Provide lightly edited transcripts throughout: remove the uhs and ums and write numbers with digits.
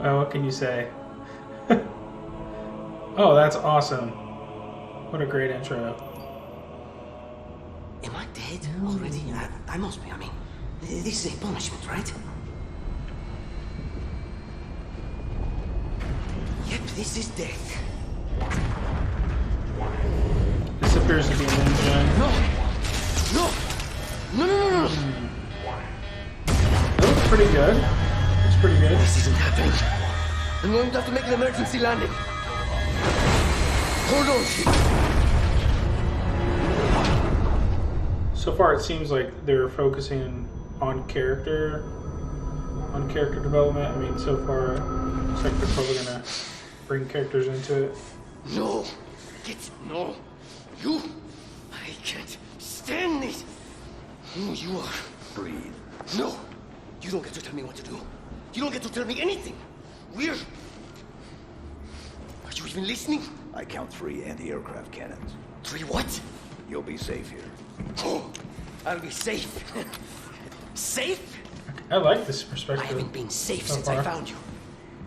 Well, what can you say? Oh, that's awesome. What a great intro. Am I dead already? I must be. I mean, this is a punishment, right? Yep, this is death. This appears to be an engine. No! No! No, no, no, no! That looks pretty good. Looks pretty good. This isn't happening. I'm going to have to make an emergency landing. Hold on, Chief. So far, it seems like they're focusing on character development. I mean, so far, looks like they're probably gonna bring characters into it. No! No! You! I can't stand this! Who you are? Breathe. No! You don't get to tell me what to do. You don't get to tell me anything. We're... Are you even listening? I count 3 anti-aircraft cannons. 3 what? You'll be safe here. Oh, I'll be safe. Safe? I like this I perspective. haven't been safe so since I far. found you.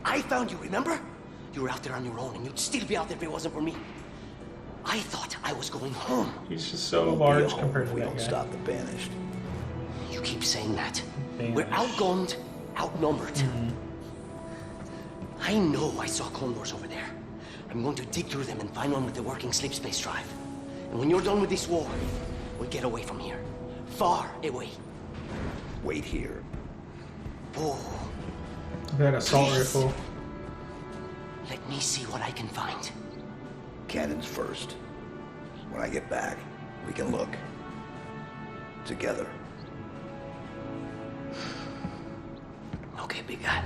I found you, remember? You were out there on your own, and you'd still be out there if it wasn't for me. I thought I was going home. He's just so We'll be large home compared if to we that don't guy. stop the Banished. You keep saying that. Banished. We're outgunned, outnumbered. Mm-hmm. I know I saw Condors over there. I'm going to dig through them and find one with the working sleep space drive. And when you're done with this war, we'll get away from here. Far away. Wait here. Oh, That assault Please. rifle. let me see what I can find. Cannons first. When I get back, we can look. Together. Okay, big guy.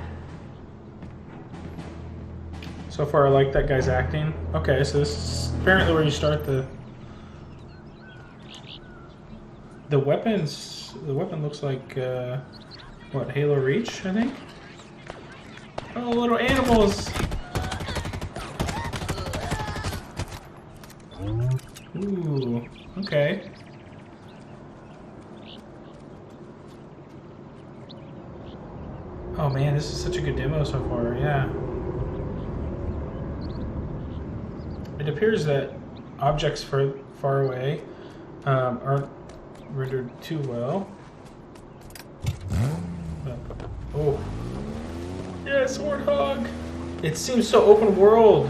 So far, I like that guy's acting. Okay, so this is apparently where you start the weapons. The weapon looks like what, Halo Reach, I think. Oh, little animals. Ooh, okay. Oh man, this is such a good demo so far. Yeah. It appears that objects far away aren't rendered too well. Oh. Yes, Warthog! It seems so open world.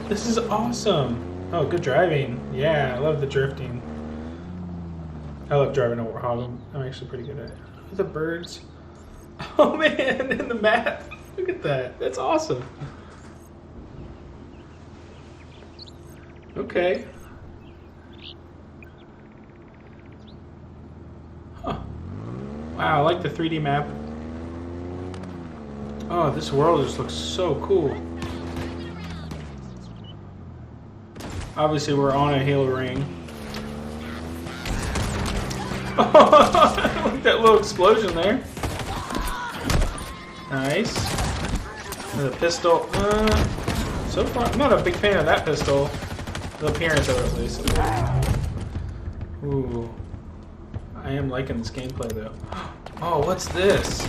This is awesome. Oh, good driving. Yeah, I love the drifting. I love driving a Warthog. I'm actually pretty good at it. The birds. Oh man, and the map. Look at that. That's awesome. Okay. Huh. Wow, I like the 3D map. Oh, this world just looks so cool. Obviously, we're on a Halo ring. Look at that little explosion there. Nice. And the pistol. So far, I'm not a big fan of that pistol. The appearance of it, at least. Ooh. I am liking this gameplay, though. Oh, what's this?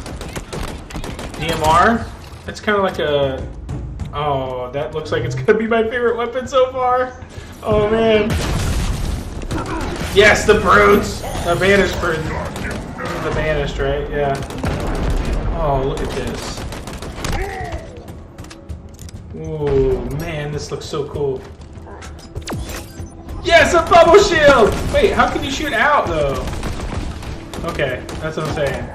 DMR? It's kind of like a... Oh, that looks like it's going to be my favorite weapon so far. Oh, man. Yes, the brutes! The banished brutes. This is the banished, right? Yeah. Oh, look at this. Ooh, man, this looks so cool. Yes, a bubble shield! Wait, how can you shoot out, though? Okay, that's what I'm saying.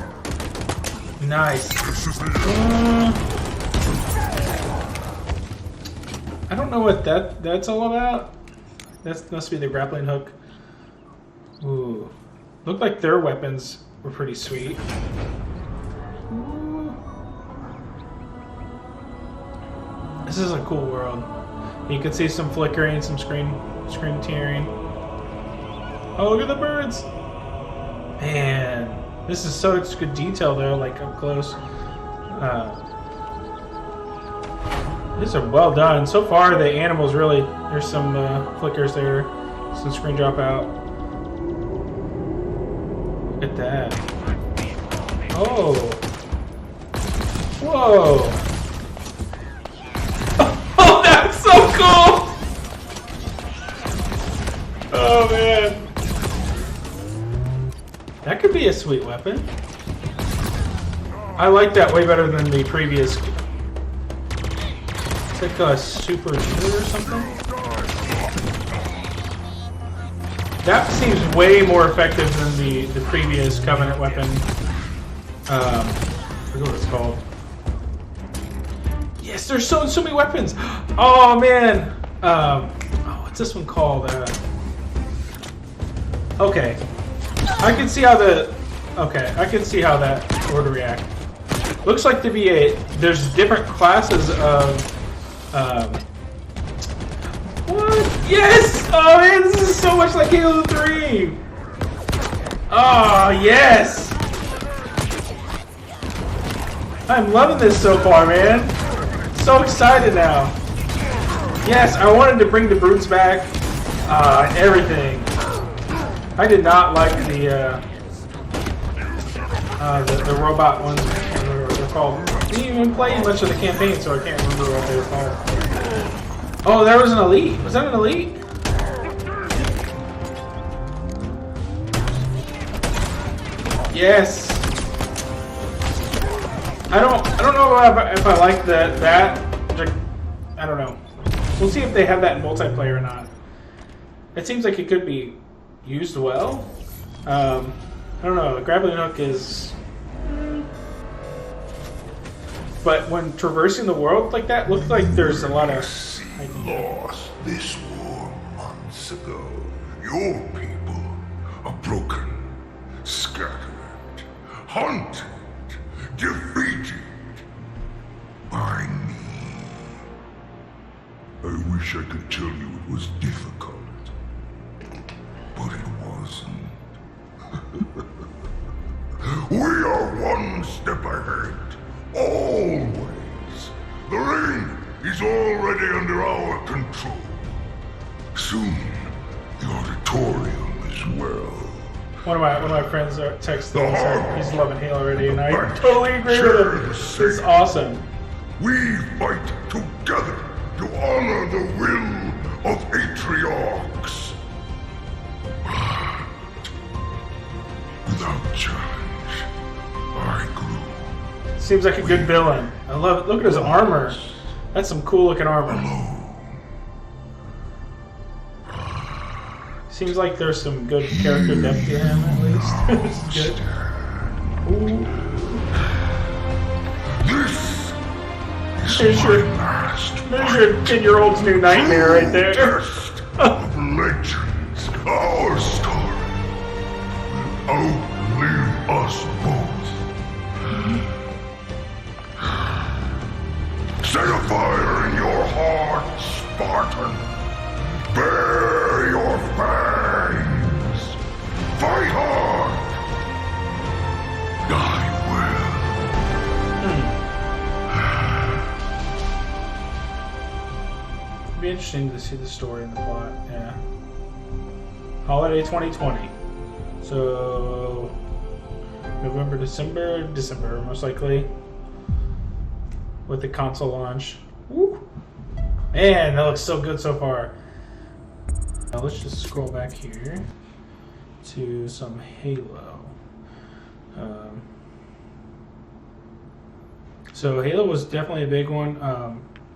Nice. I don't know what that's all about. That must be the grappling hook. Ooh. Looked like their weapons were pretty sweet. Ooh. This is a cool world. You can see some flickering, some screen tearing. Oh, look at the birds! Man, this is such good detail though, like up close. These are well done. So far, the animals really, there's some flickers there, some screen drop out. Look at that. Oh. Whoa. so cool! Oh man. That could be a sweet weapon. I like that way better than the previous. It's like a super shooter or something. That seems way more effective than the previous Covenant weapon. I forget what it's called. Yes, there's so many weapons. Oh man. What's this one called? Okay. I can see how I can see how that would react. Looks like there's different classes of what? Yes! Oh man, this is so much like Halo 3! Oh yes! I'm loving this so far, man. So excited now. Yes, I wanted to bring the brutes back, and everything. I did not like the robot ones, whatever they're called. I didn't even play much of the campaign, so I can't remember what they were called. Oh, there was an elite. Was that an elite? Yes. I don't know if I like that. I don't know. We'll see if they have that in multiplayer or not. It seems like it could be used well. I don't know. The grappling hook is. But when traversing the world like that, looks like there's a lot of. Lost this war months ago. Your people are broken, scattered, hunted, defeated by me. I wish I could tell you it was difficult, but it wasn't. We are one step ahead, always. The ring is already under our control. Soon, the auditorium as well. One of my friends texted and said he's loving Halo already, and I totally agree with him. This is awesome. We fight together to honor the will of Atriox. Without challenge, I grew. Seems like a good villain. I love it. Look at his armor. That's some cool looking armor. Seems like there's some good character depth to him at least. It's good. Ooh. There's your 10-year-old's new nightmare right there. Test of legends. Our story will outlive us both. Set a fire in your heart, Spartan. Bare your fangs. Fight hard. Die well. It'd be interesting to see the story and the plot. Yeah. Holiday 2020. So November, December most likely. With the console launch. Woo! Man, that looks so good so far. Now let's just scroll back here to some Halo. So Halo was definitely a big one.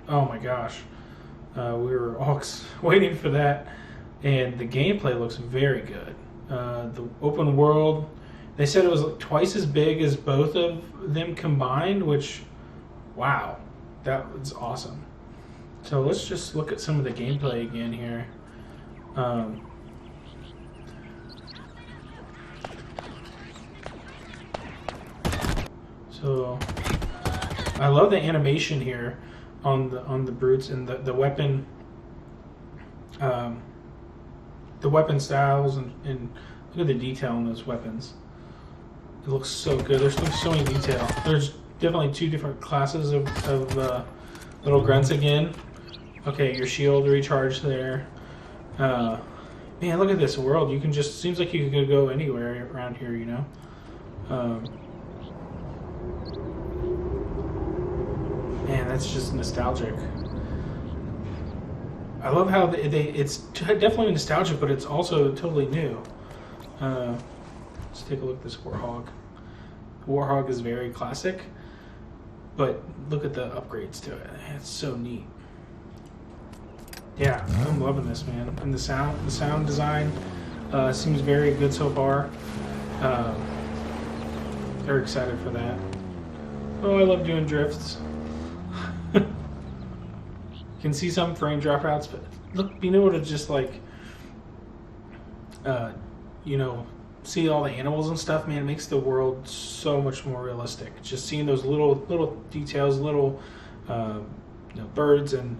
Oh my gosh. We were all waiting for that. And the gameplay looks very good. The open world, they said it was like twice as big as both of them combined, which, wow, that was awesome. So let's just look at some of the gameplay again here. So I love the animation here on the brutes and the weapon styles and look at the detail on those weapons. It looks so good. There's so many detail. There's definitely two different classes of little grunts again. Okay, your shield recharge there. Man, look at this world. You can just, seems like you could go anywhere around here, you know? Man, that's just nostalgic. I love how it's definitely nostalgic, but it's also totally new. Let's take a look at this Warthog. Warthog is very classic, but look at the upgrades to it. It's so neat. Yeah, I'm loving this, man. And the sound design seems very good so far. Very excited for that. Oh, I love doing drifts. You can see some frame dropouts, but look, being able to just like, you know, see all the animals and stuff, man, it makes the world so much more realistic. Just seeing those little details, little you know, birds and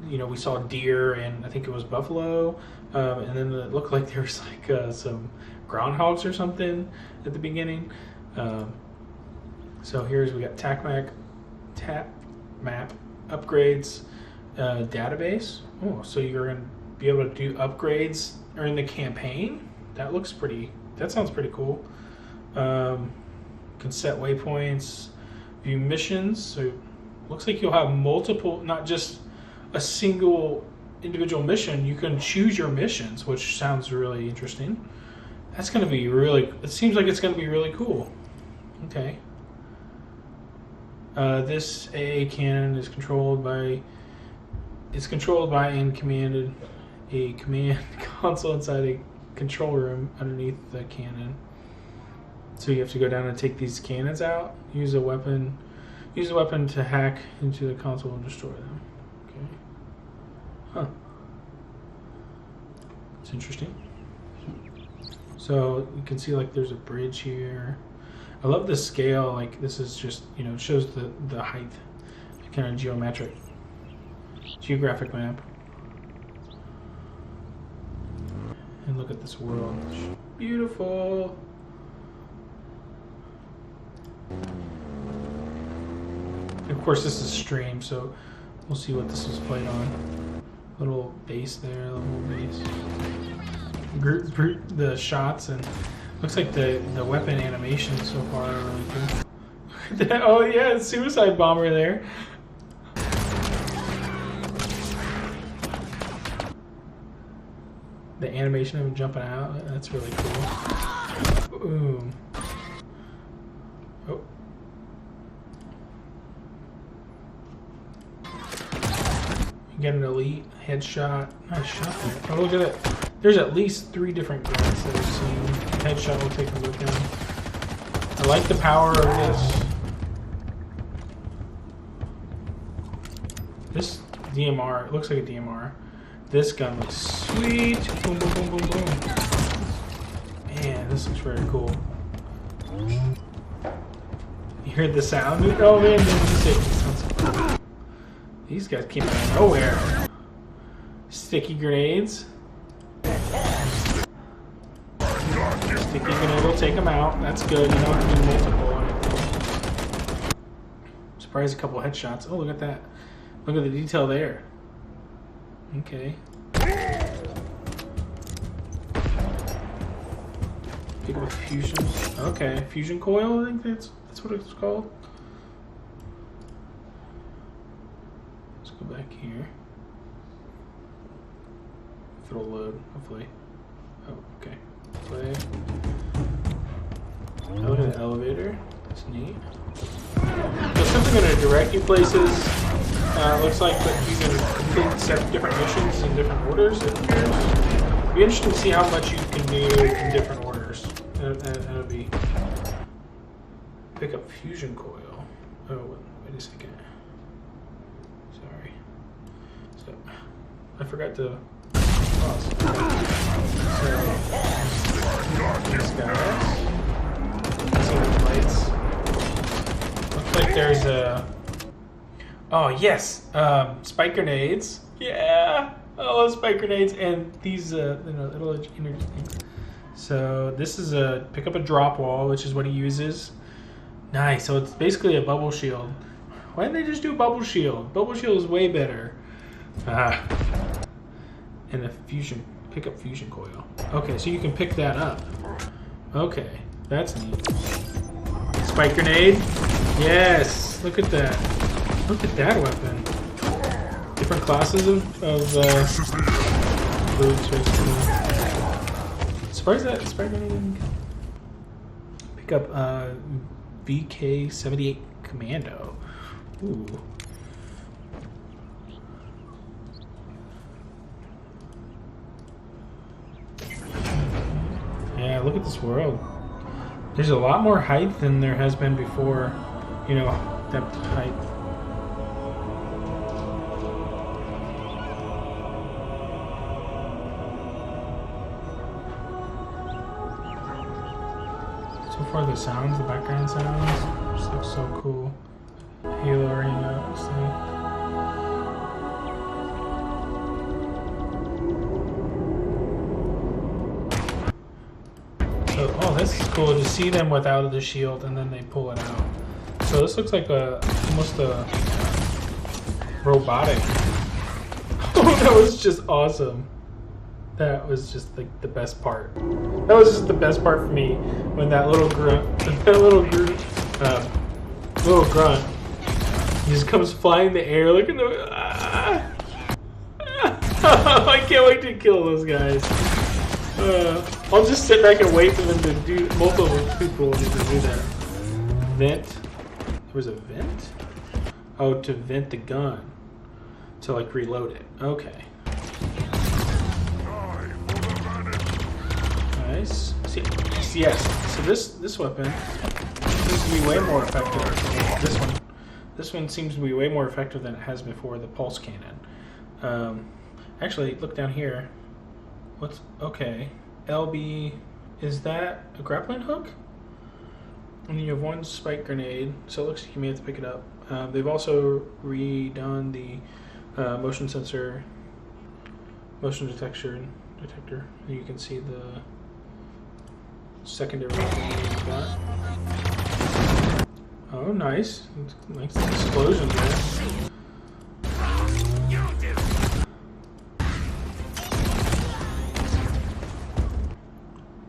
you know, we saw deer and I think it was buffalo, and then it looked like there was like some groundhogs or something at the beginning. So here's, we got tap map upgrades, database. Oh, so you're gonna be able to do upgrades during the campaign. That looks pretty. That sounds pretty cool. Can set waypoints, view missions. So looks like you'll have multiple, not just a single individual mission. You can choose your missions, which sounds really interesting. That's going to be really. It seems like it's going to be really cool. Okay. This AA cannon is controlled by. It's controlled by and commanded a command console inside a control room underneath the cannon. So you have to go down and take these cannons out. Use a weapon to hack into the console and destroy them. Okay. Huh. It's interesting. So you can see like there's a bridge here. I love the scale. Like this is just, you know, it shows the height, kind of geographic map. And look at this world. Beautiful. And of course, this is streamed, so we'll see what this is played on. Little base there, little base. Group the shots, and looks like the weapon animation so far are really good. Look at that. Oh yeah, suicide bomber there. The animation of him jumping out, that's really cool. Boom. Oh. You get an elite headshot. Nice shot there. Oh, look at it. There's at least 3 different guns that I've seen. Headshot will take a look at. I like the power of this. This DMR, it looks like a DMR. This gun looks sweet. Boom, boom, boom, boom, boom. Man, this looks very cool. You heard the sound? Oh man, these guys came out of nowhere. Sticky grenades. Sticky grenade will take them out. That's good. You don't have to do multiple on it. Surprised a couple headshots. Oh, look at that. Look at the detail there. Okay. Pick up a fusion. Okay, fusion coil. I think that's what it's called. Let's go back here. If it'll load, hopefully. Oh, okay. Play. Oh, look at the elevator. That's neat. So something going to direct you places. Looks like that you can complete 7 different missions in different orders. It appears. It'd be interesting to see how much you can do in different orders. That'll be. Pick up fusion coil. Oh, wait a second. Sorry. So, I forgot to pause. So, these guys. See the lights. Looks like there's a. Oh yes, spike grenades. Yeah, I love spike grenades, and these little interesting. So this is a pick up a drop wall, which is what he uses. Nice. So it's basically a bubble shield. Why didn't they just do bubble shield? Bubble shield is way better. And a fusion. Pick up fusion coil. Okay, so you can pick that up. Okay, that's neat. Spike grenade. Yes. Look at that. Look at that weapon. The different classes of boots. Surprised that Spider-Man didn't pick up VK-78 Commando. Ooh. Yeah, look at this world. There's a lot more height than there has been before. You know, depth height. So far, the sounds, the background sounds, just looks so cool. Halo Arena, looks like. Oh, this is cool to see them without the shield and then they pull it out. So this looks like almost a robotic. Oh, that was just awesome. That was just like the best part. That was just the best part for me when that little grunt, little grunt, he just comes flying in the air. Look at the. I can't wait to kill those guys. I'll just sit back and wait for them to do. Multiple people need to do that. Vent. There was a vent? Oh, to vent the gun. To like reload it. Okay. Nice. See, yes. So this weapon seems to be way more effective. This one seems to be way more effective than it has before. The pulse cannon. Actually, look down here. What's okay? LB, is that a grappling hook? And you have one spike grenade, so it looks like you may have to pick it up. They've also redone the motion sensor, motion detector. You can see the secondary weapon you've got. Oh, nice! Nice explosion there.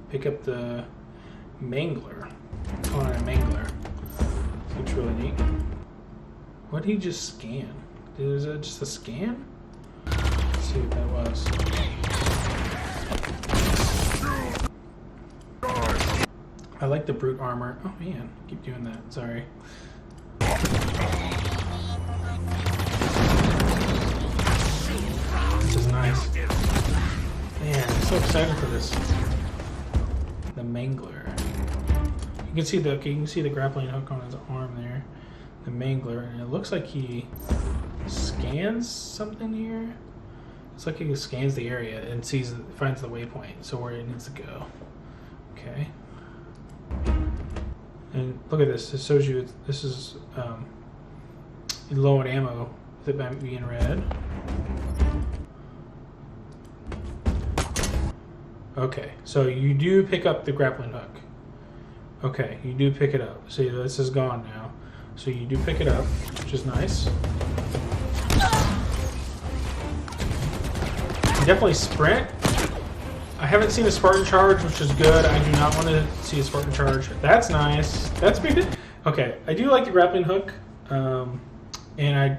Pick up the Mangler. Oh, a Mangler. Looks really neat. What did he just scan? Is that just a scan? Let's see what that was. I like the brute armor. Oh man, keep doing that. Sorry. This is nice. Man, I'm so excited for this. The Mangler. You can see the grappling hook on his arm there. The Mangler, and it looks like he scans something here. It's like he scans the area and finds the waypoint, so where it needs to go. Okay. And look at this. It shows you this is low on ammo. With it being red. Okay, so you do pick up the grappling hook. Okay, you do pick it up. See, this is gone now. So you do pick it up, which is nice. You definitely sprint. I haven't seen a Spartan charge, which is good. I do not want to see a Spartan charge. That's nice. That's good. Okay, I do like the grappling hook. And I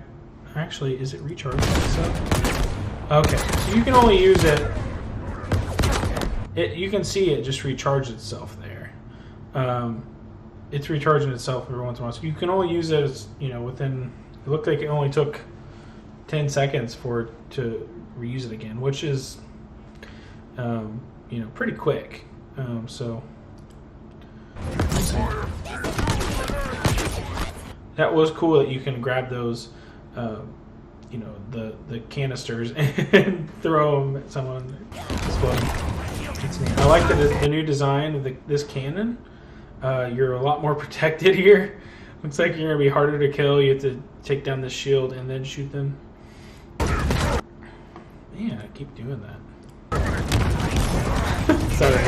actually, is it recharged? So, okay, so you can only use it. You can see it just recharge itself there. It's recharging itself every once in a while. So you can only use it as, within... It looked like it only took 10 seconds for it to reuse it again, which is, pretty quick. So... That was cool that you can grab those, the canisters and throw them at someone. I like the new design of this cannon. You're a lot more protected here. Looks like you're going to be harder to kill. You have to take down the shield and then shoot them. Man, I keep doing that. Sorry.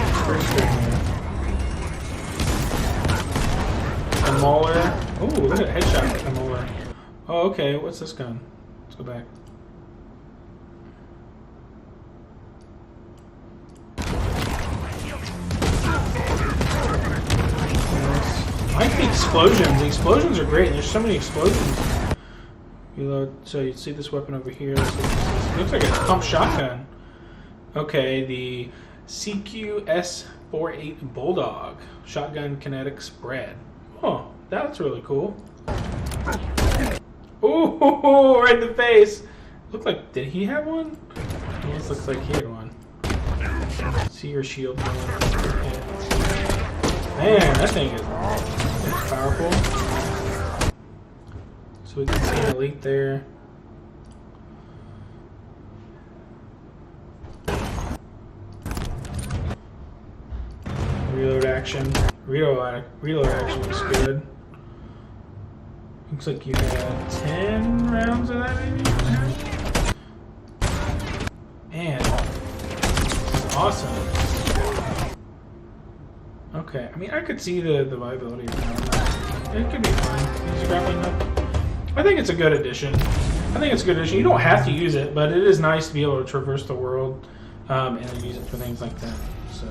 A Mauler. Oh, look at headshot with a Mauler. Oh, okay. What's this gun? Let's go back. I like the explosions. The explosions are great. There's so many explosions. Reload. So you see this weapon over here. It looks like a pump shotgun. Okay, the CQS-48 Bulldog shotgun kinetic spread. Oh, that's really cool. Ooh, right in the face. Looked like, did he have one? This looks like he had one. See your shield going. Man, that thing is powerful. So we can see an elite there. Reload action. Reload action looks good. Looks like you had 10 rounds of that, maybe? Man, this is awesome. Okay, I mean, I could see the viability of that. It could be fun. Use grappling hook. I think it's a good addition. You don't have to use it, but it is nice to be able to traverse the world and then use it for things like that. So,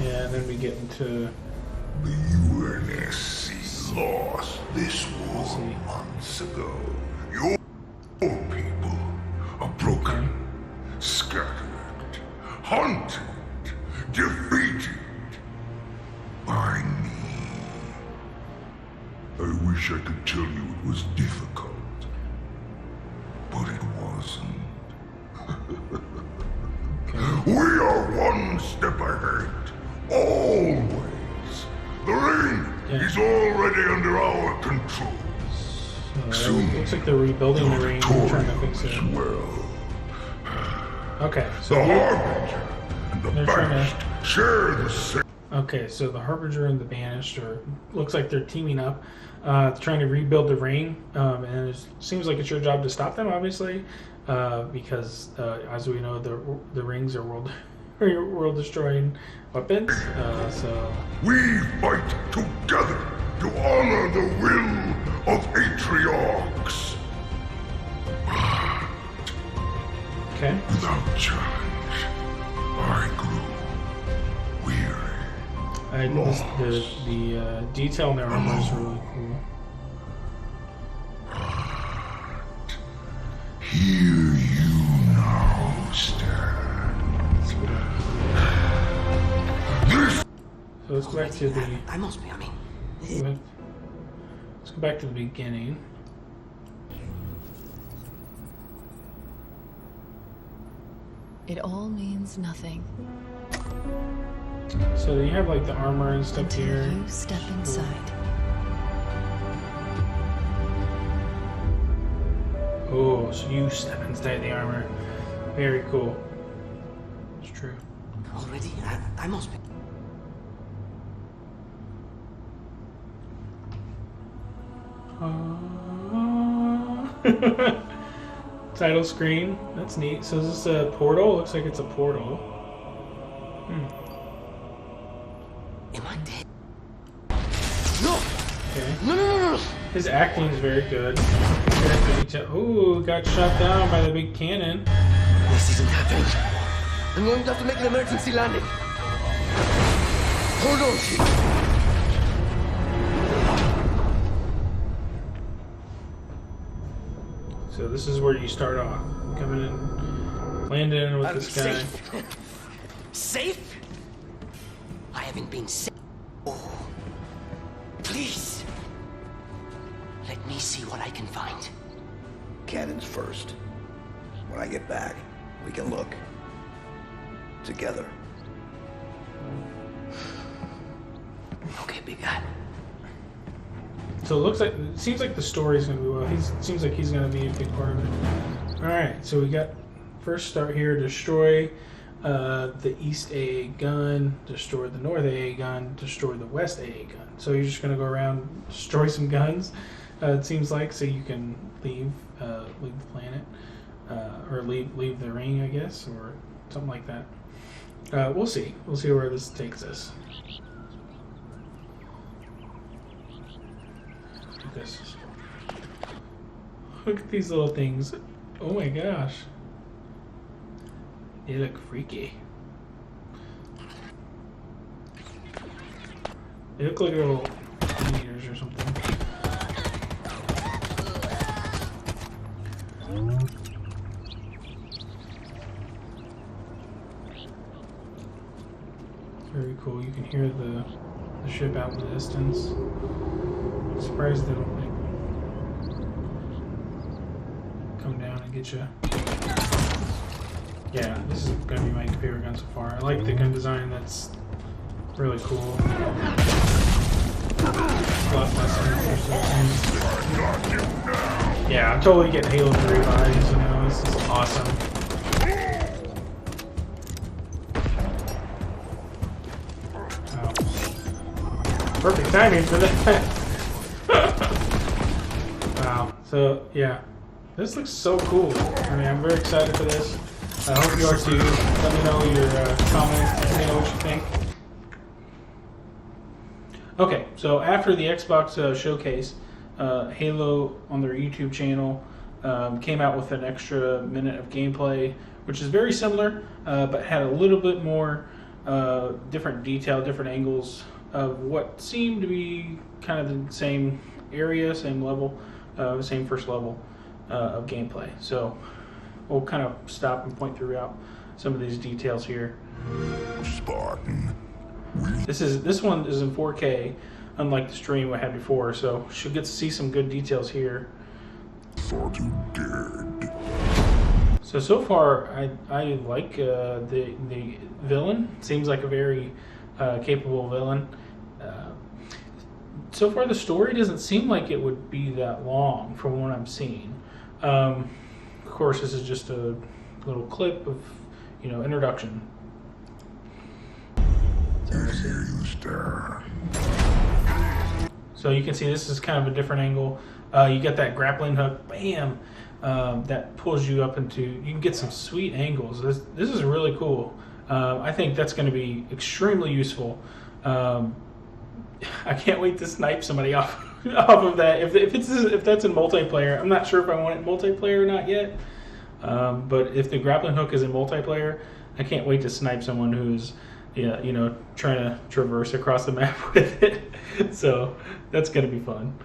yeah, and then we get into. The UNSC lost this war months ago. Your people are broken, scattered, hunted, defeated by me. I wish I could tell you it was difficult, but it wasn't. We are one step ahead, always. The ring is already under our control. Soon, looks like they're rebuilding the ring and trying to fix it. Well. Okay, so The Harbinger and the Banished share the same. Okay, so the Harbinger and the Banished looks like they're teaming up, trying to rebuild the ring, and it seems like it's your job to stop them, obviously, because as we know, the rings are world-destroying weapons. So We fight together to honor the will of Atriox. okay, Without challenge, I grew weary. the detail in their armor is really cool. Here you now stand. This So let's go back to the. I must be, I mean. Let's go back to the beginning. It all means nothing So you have like the armor and stuff until here. you step inside. Oh, so you step inside the armor. Very cool. It's true. Already? I must be. Title screen. That's neat. So is this a portal? Looks like it's a portal. Am I dead? No! Okay. No! His acting is very good. Ooh, got shot down by the big cannon. This isn't happening. I'm going to have to make an emergency landing. Hold on, Chief. So this is where you start off. Coming in, landing in with this guy. Safe? Safe? I haven't been safe. Oh. Please. Let me see what I can find. Cannons first. When I get back, we can look. Together. Okay, big guy. So it seems like the story's gonna be well. Seems like he's gonna be a big part of it. All right, so we got first start here. Destroy the East AA gun. Destroy the North AA gun. Destroy the West AA gun. So you're just gonna go around destroy some guns. It seems like so you can leave the planet or leave the ring, I guess, or something like that. We'll see. We'll see where this takes us. This. Look at these little things. Oh my gosh. They look freaky. They look like little centimeters or something. Very cool. You can hear the ship out in the distance. I'm surprised they don't like come down and get you. Yeah, this is gonna be my favorite gun so far. I like the gun design. That's really cool. Yeah, I'm totally getting Halo 3 vibes. You know, this is awesome. Perfect timing for that. Wow. So, yeah. This looks so cool. I mean, I'm very excited for this. I hope you are too. Let me know your comments. Let me know what you think. Okay, so after the Xbox showcase, Halo on their YouTube channel came out with an extra minute of gameplay, which is very similar, but had a little bit more different detail, different angles of what seemed to be kind of the same area, same level, same first level of gameplay. So we'll kind of stop and point throughout some of these details here. Spartan. This one is in 4K, unlike the stream I had before, so should get to see some good details here. Thought you did. So far, I like the villain. Seems like a very capable villain. So far, the story doesn't seem like it would be that long from what I'm seeing. Of course, this is just a little clip of, you know, introduction. So you can see this is kind of a different angle. You get that grappling hook, bam, that pulls you up into. You can get some sweet angles. This is really cool. I think that's going to be extremely useful. I can't wait to snipe somebody off of that. If that's in multiplayer, I'm not sure if I want it in multiplayer or not yet. But if the grappling hook is in multiplayer, I can't wait to snipe someone who's trying to traverse across the map with it. So that's going to be fun.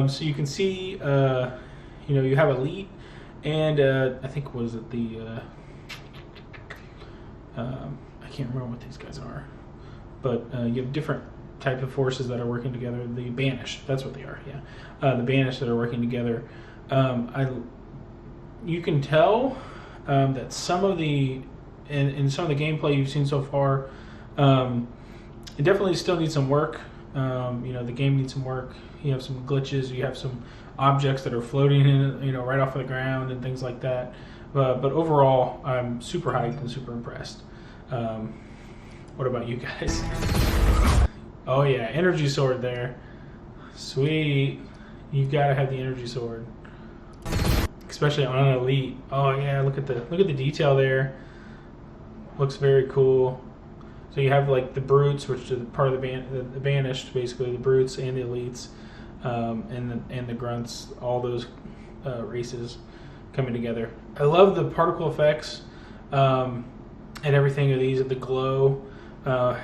So you can see, you have Elite, and I think was it the I can't remember what these guys are, but you have different type of forces that are working together. The Banished, that's what they are. Yeah, the Banished that are working together. You can tell that some of the in some of the gameplay you've seen so far, it definitely still needs some work. The game needs some work. You have some glitches. You have some objects that are floating in, right off of the ground and things like that. But overall, I'm super hyped and super impressed. What about you guys? Oh yeah, energy sword there. Sweet. You gotta have the energy sword, especially on an Elite. Oh yeah, look at the detail there. Looks very cool. So you have like the brutes, which are part of the Banished, basically the brutes and the elites, and the grunts, all those races coming together. I love the particle effects and everything of these. The glow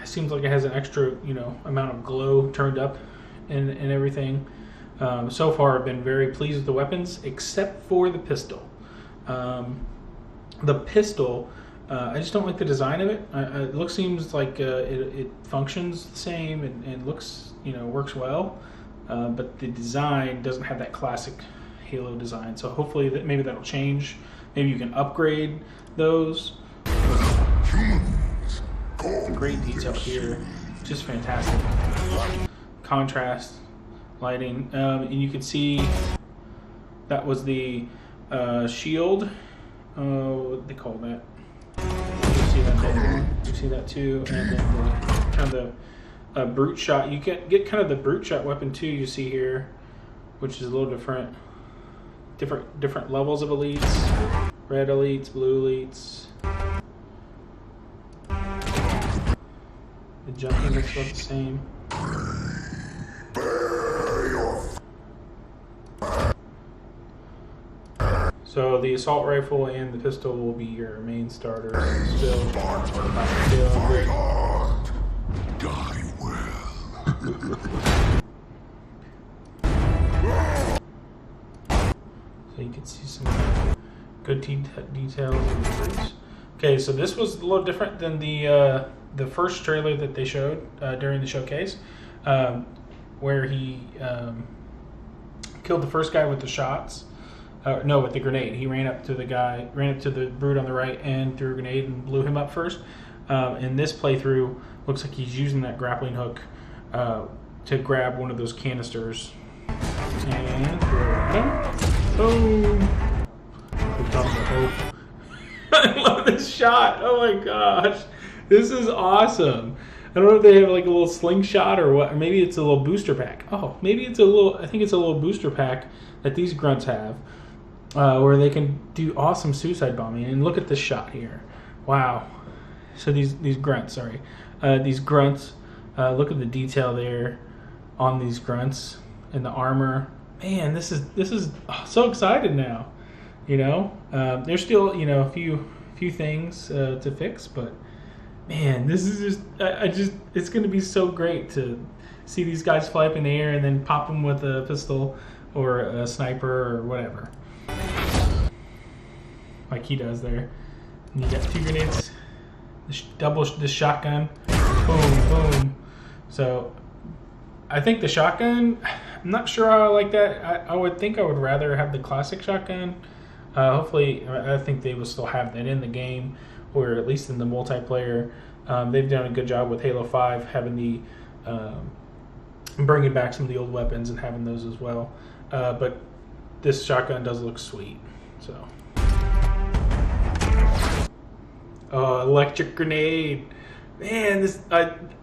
seems like it has an extra amount of glow turned up and everything. So far, I've been very pleased with the weapons, except for the pistol. The pistol. I just don't like the design of it. It seems like it functions the same and looks, works well, but the design doesn't have that classic Halo design. So hopefully maybe that'll change. Maybe you can upgrade those. Great detail here, just fantastic. Contrast, lighting, and you can see that was the shield. What they call that? You see that there. You see that too, and then kind of the brute shot. You get kind of the brute shot weapon too. You see here, which is a little different. Different levels of elites. Red elites, blue elites. The jumping looks about the same. So the assault rifle and the pistol will be your main starters. Still, Die well. So you can see some good details in the brutes. Okay, so this was a little different than the first trailer that they showed during the showcase, where he killed the first guy with the shots. No, with the grenade. He ran up to the brute on the right and threw a grenade and blew him up first. In this playthrough, looks like he's using that grappling hook to grab one of those canisters and throw it at him. Boom! I love this shot. Oh my gosh, this is awesome. I don't know if they have like a little slingshot or what. Or maybe it's a little booster pack. Oh, maybe it's a little. I think it's a little booster pack that these grunts have, where they can do awesome suicide bombing. And look at this shot here. Wow. So these grunts, these grunts. Look at the detail there on these grunts and the armor. Man, this is so excited now. You know, there's still a few things to fix, but man, this is just it's going to be so great to see these guys fly up in the air and then pop them with a pistol or a sniper or whatever, like he does there. And you got 2 grenades, the shotgun, boom, boom. So I think the shotgun, I'm not sure how I like that. I would think I would rather have the classic shotgun. Hopefully, I think they will still have that in the game, or at least in the multiplayer. They've done a good job with Halo 5, having the bringing back some of the old weapons and having those as well. But this shotgun does look sweet. So, electric grenade, man!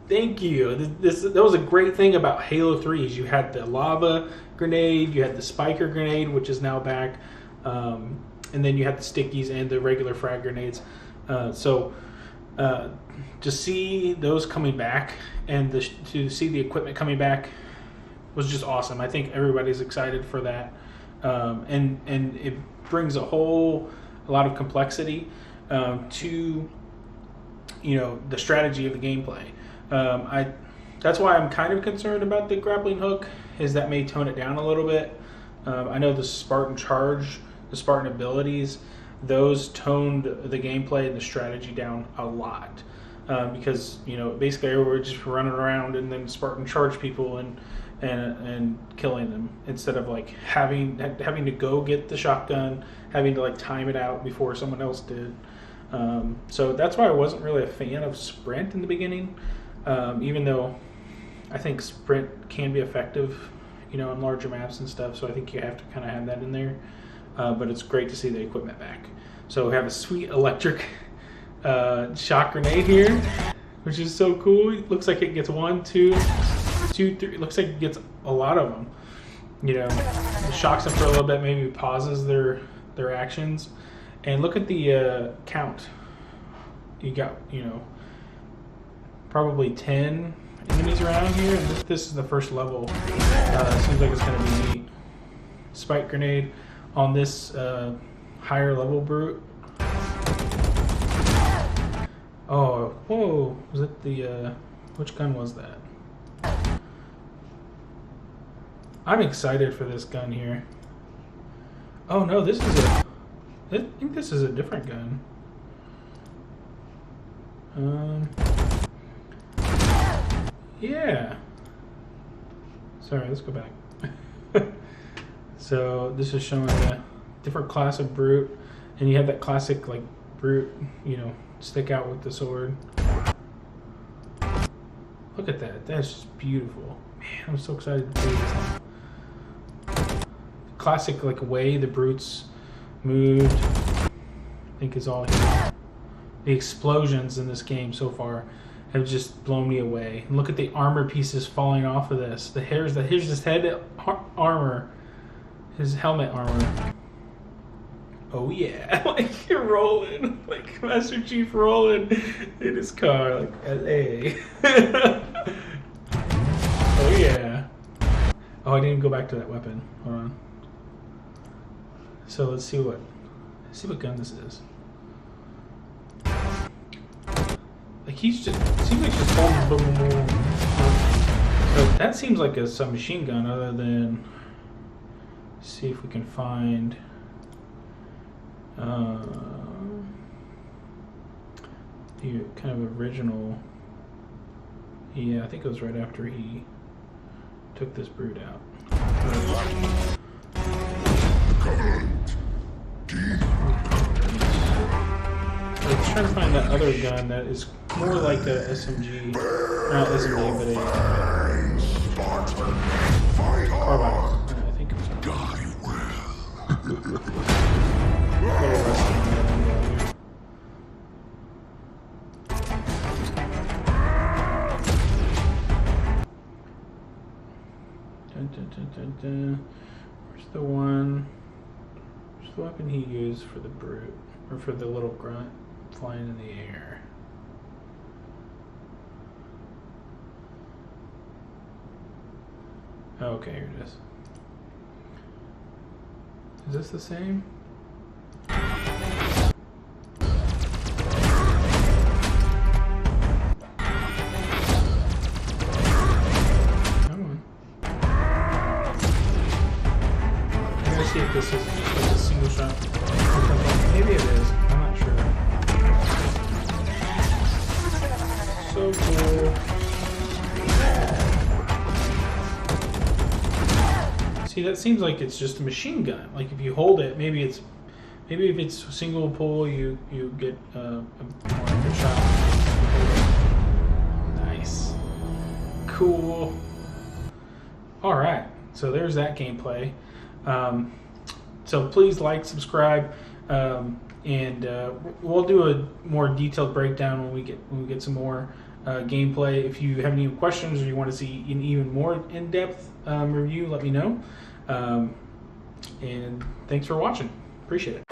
Thank you. That was a great thing about Halo 3 is you had the lava grenade, you had the spiker grenade, which is now back. And then you had the stickies and the regular frag grenades. So to see those coming back and to see the equipment coming back was just awesome. I think everybody's excited for that. And it brings a lot of complexity to the strategy of the gameplay. That's why I'm kind of concerned about the grappling hook, is that may tone it down a little bit. I know the Spartan charge, the Spartan abilities, those toned the gameplay and the strategy down a lot, because basically we're just running around and then Spartan charge people and killing them, instead of like having to go get the shotgun, having to like time it out before someone else did. So that's why I wasn't really a fan of sprint in the beginning, even though I think sprint can be effective on larger maps and stuff, so I think you have to kind of have that in there. But it's great to see the equipment back. So we have a sweet electric shot grenade here, which is so cool. It looks like it gets 1, 2, 3. It looks like it gets a lot of them. It shocks them for a little bit, maybe pauses their actions. And look at the count. You got, probably 10 enemies around here. This is the first level. Seems like it's going to be neat. Spike grenade on this higher level brute. Oh, whoa! Was it the which gun was that? I'm excited for this gun here. Oh no, this is I think this is a different gun. Yeah. Sorry, let's go back. So this is showing a different class of brute, and you have that classic like brute, stick out with the sword. Look at that. That's just beautiful. Man, I'm so excited to play this thing. Classic like way the brutes moved, I think is all here. The explosions in this game so far have just blown me away. And look at the armor pieces falling off of this. Here's his head armor, his helmet armor. Oh yeah, like you're rolling, like Master Chief rolling in his car, like LA. Oh yeah. Oh, I didn't go back to that weapon. Hold on. So let's see what gun this is. Like he's just seems like just holding boom, boom, boom. But that seems like a submachine gun, other than see if we can find the kind of original. Yeah, I think it was right after he took this brute out. Covenant. I was trying to find that other gun that is more like a SMG, not SMG, but a Spartan. Fight carbine. hard. I think it was Die well. a little less than that. Dun, dun, dun, dun, dun. Where's the one? Where's the weapon he used for the brute, or for the little grunt flying in the air? Oh, okay, here it is. Is this the same? See if this is just like a single shot. Maybe it is. I'm not sure. So cool. See, that seems like it's just a machine gun. Like if you hold it, maybe if it's single pull, you get a more good shot. Nice. Cool. All right. So there's that gameplay. So please like, subscribe, and we'll do a more detailed breakdown when we get some more gameplay. If you have any questions or you want to see an even more in-depth review, let me know. And thanks for watching. Appreciate it.